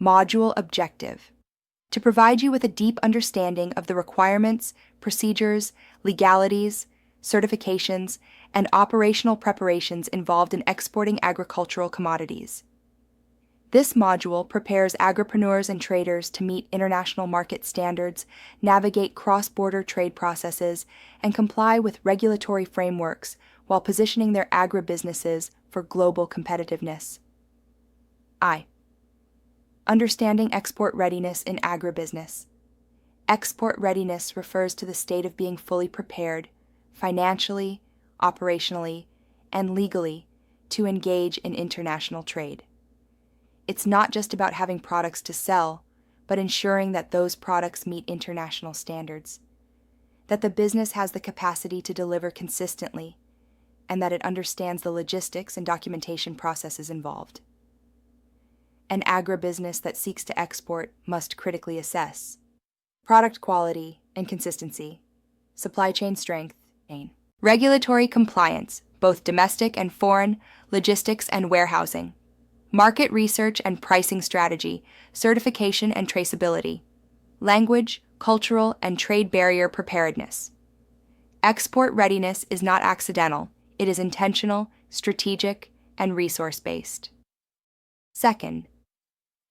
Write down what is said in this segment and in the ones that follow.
Module Objective: to provide you with a deep understanding of the requirements, procedures, legalities, certifications, and operational preparations involved in exporting agricultural commodities. This module prepares agripreneurs and traders to meet international market standards, navigate cross-border trade processes, and comply with regulatory frameworks while positioning their agribusinesses for global competitiveness. Understanding export readiness in agribusiness. Export readiness refers to the state of being fully prepared, financially, operationally, and legally, to engage in international trade. It's not just about having products to sell, but ensuring that those products meet international standards, that the business has the capacity to deliver consistently, and that it understands the logistics and documentation processes involved. An agribusiness that seeks to export must critically assess product quality and consistency, supply chain strength, regulatory compliance, both domestic and foreign, logistics and warehousing, market research and pricing strategy, certification and traceability, language, cultural, and trade barrier preparedness. Export readiness is not accidental, it is intentional, strategic, and resource-based. Second,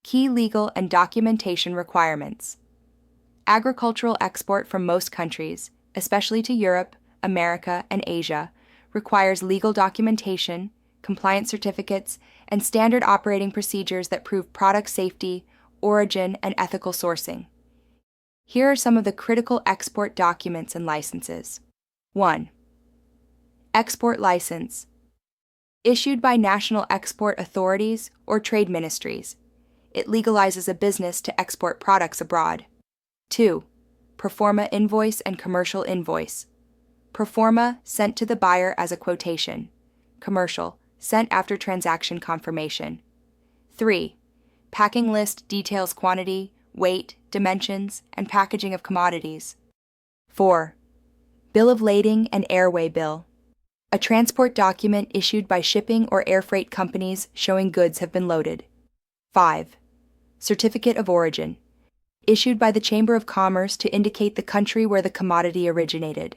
key legal and documentation requirements. Agricultural export from most countries, especially to Europe, America, and Asia, requires legal documentation, compliance certificates, and standard operating procedures that prove product safety, origin, and ethical sourcing. Here are some of the critical export documents and licenses. 1. Export license. Issued by national export authorities or trade ministries. It legalizes a business to export products abroad. 2. Proforma invoice and commercial invoice. Proforma, sent to the buyer as a quotation. Commercial, sent after transaction confirmation. 3. Packing list details quantity, weight, dimensions, and packaging of commodities. 4. Bill of lading and airway bill. A transport document issued by shipping or air freight companies showing goods have been loaded. 5. Certificate of origin. Issued by the Chamber of Commerce to indicate the country where the commodity originated.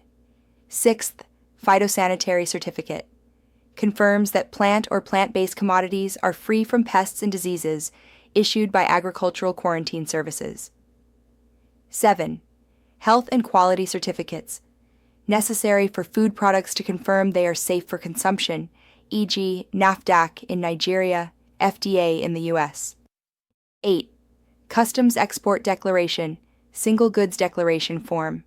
6th, phytosanitary certificate. Confirms that plant or plant-based commodities are free from pests and diseases, issued by Agricultural Quarantine Services. 7. Health and quality certificates. Necessary for food products to confirm they are safe for consumption, e.g. NAFDAC in Nigeria, FDA in the U.S. 8. Customs Export Declaration, Single Goods Declaration Form.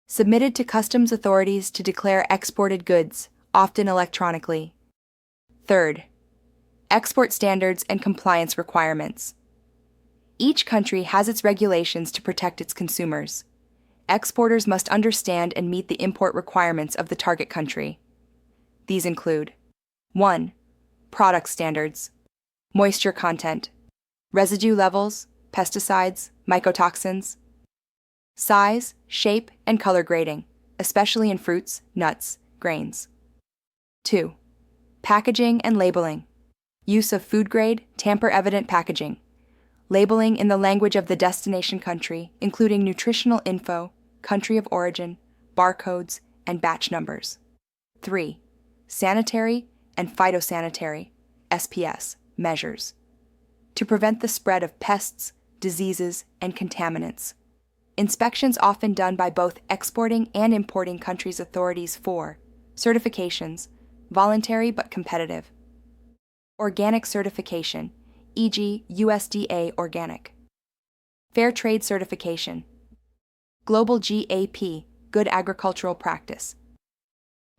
Submitted to customs authorities to declare exported goods, often electronically. 3rd, export standards and compliance requirements. Each country has its regulations to protect its consumers. Exporters must understand and meet the import requirements of the target country. These include 1. Product standards, moisture content, residue levels, pesticides, mycotoxins, size, shape, and color grading, especially in fruits, nuts, grains. 2. Packaging and labeling, use of food-grade, tamper-evident packaging, labeling in the language of the destination country, including nutritional info, country of origin, barcodes, and batch numbers. 3. Sanitary and phytosanitary, SPS, measures, to prevent the spread of pests, diseases, and contaminants. Inspections often done by both exporting and importing countries' authorities. 4. Certifications, voluntary but competitive. Organic certification, e.g. USDA Organic. Fair Trade Certification. Global GAP, Good Agricultural Practice.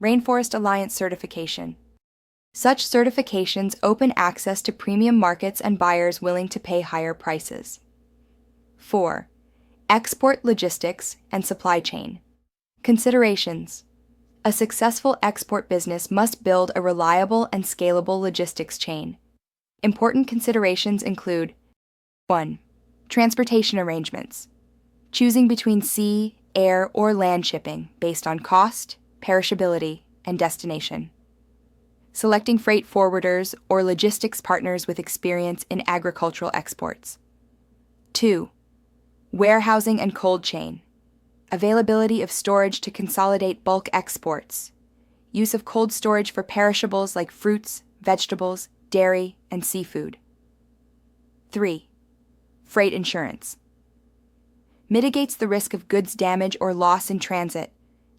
Rainforest Alliance Certification. Such certifications open access to premium markets and buyers willing to pay higher prices. 4. Export logistics and supply chain. Considerations. A successful export business must build a reliable and scalable logistics chain. Important considerations include 1. Transportation arrangements. Choosing between sea, air, or land shipping based on cost, perishability, and destination. selecting freight forwarders or logistics partners with experience in agricultural exports. 2. Warehousing and cold chain. Availability of storage to consolidate bulk exports. Use of cold storage for perishables like fruits, vegetables, dairy, and seafood. 3. Freight insurance. Mitigates the risk of goods damage or loss in transit,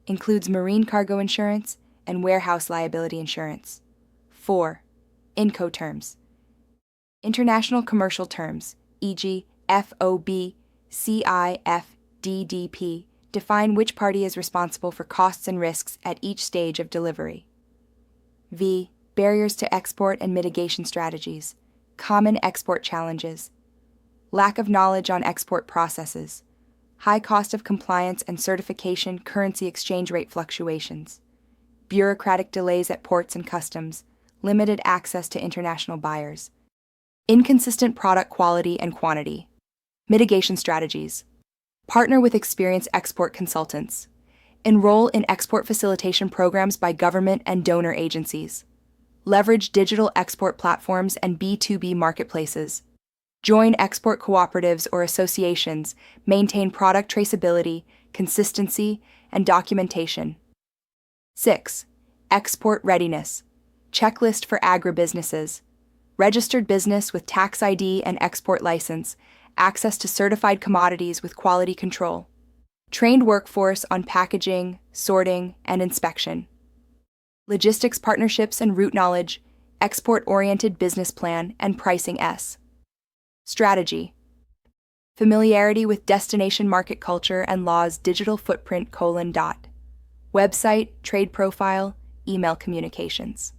includes marine cargo insurance and warehouse liability insurance. 4. Incoterms. International commercial terms, e.g., FOB, CIF, DDP, define which party is responsible for costs and risks at each stage of delivery. V. Barriers to export and mitigation strategies, common export challenges, lack of knowledge on export processes, high cost of compliance and certification, currency exchange rate fluctuations, bureaucratic delays at ports and customs, limited access to international buyers, inconsistent product quality and quantity. Mitigation strategies. Partner with experienced export consultants. Enroll in export facilitation programs by government and donor agencies. Leverage digital export platforms and B2B marketplaces. Join export cooperatives or associations, maintain product traceability, consistency, and documentation. 6. Export readiness. Checklist for agribusinesses. Registered business with tax ID and export license, access to certified commodities with quality control. Trained workforce on packaging, sorting, and inspection. Logistics partnerships and route knowledge, export-oriented business plan, and pricing S. Strategy. Familiarity with destination market culture and laws digital footprint: Website, trade profile, email communications.